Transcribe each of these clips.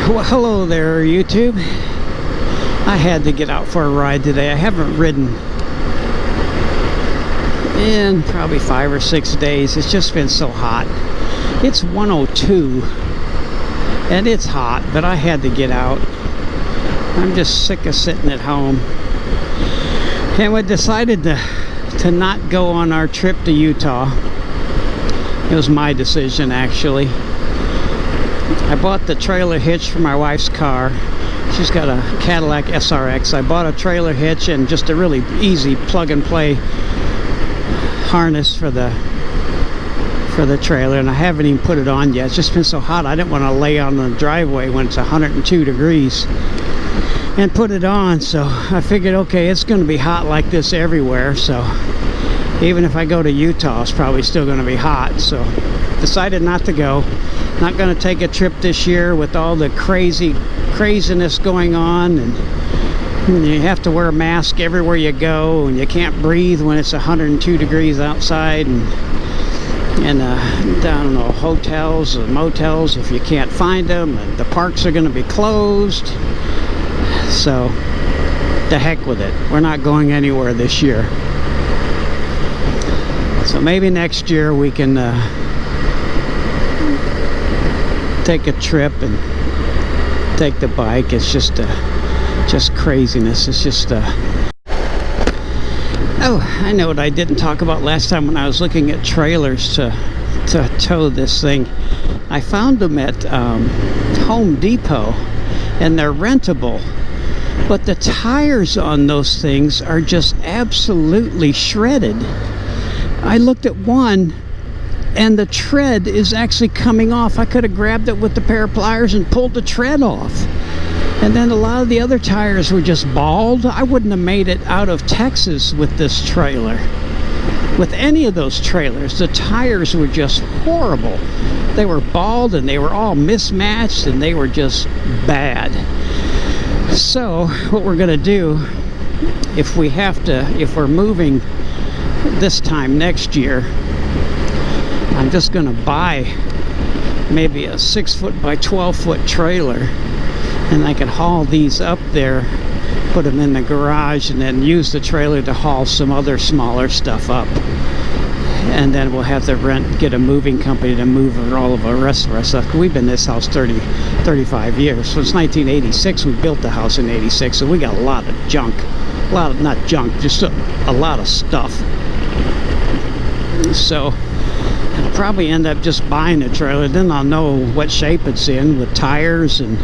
Well, hello there, YouTube. I had to get out for a ride today. I haven't ridden in probably 5 or 6 days. It's just been so hot. It's 102 and it's hot, but I had to get out. I'm just sick of sitting at home. And we decided to not go on our trip to Utah. It was my decision, actually. I bought the trailer hitch for my wife's car. She's got a Cadillac SRX. I bought a trailer hitch and just a really easy plug-and-play harness for the trailer, and I haven't even put it on yet. It's just been so hot. I didn't want to lay on the driveway when it's 102 degrees and put it on, so I figured, okay, it's going to be hot like this everywhere, so even if I go to Utah, it's probably still going to be hot. So decided not to go. Not going to take a trip this year with all the craziness going on, and you have to wear a mask everywhere you go, and you can't breathe when it's 102 degrees outside, and I don't know, hotels and motels, if you can't find them, and the parks are going to be closed. So the heck with it. We're not going anywhere this year. So maybe next year we can take a trip and take the bike. It's just craziness. It's just oh, I know what I didn't talk about last time when I was looking at trailers to tow this thing. I found them at Home Depot, and they're rentable, but the tires on those things are just absolutely shredded. I looked at one and the tread is actually coming off. I could have grabbed it with a pair of pliers and pulled the tread off. And then a lot of the other tires were just bald. I wouldn't have made it out of Texas with this trailer. With any of those trailers, the tires were just horrible. They were bald and they were all mismatched and they were just bad. So what we're gonna do, if we're moving this time next year, I'm just gonna buy maybe a 6-foot by 12-foot trailer, and I can haul these up there, put them in the garage, and then use the trailer to haul some other smaller stuff up. And then we'll have to get a moving company to move all of the rest of our stuff. We've been in this house 35 years. So it's 1986. We built the house in 86, so we got a lot of junk. Not junk, just a lot of stuff. So I'll probably end up just buying a trailer. Then I'll know what shape it's in with tires and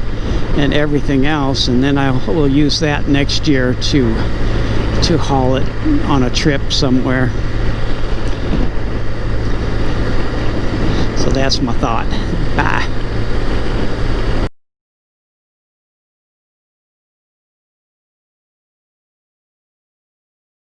everything else, and then I will use that next year to haul it on a trip somewhere. So that's my thought. Bye.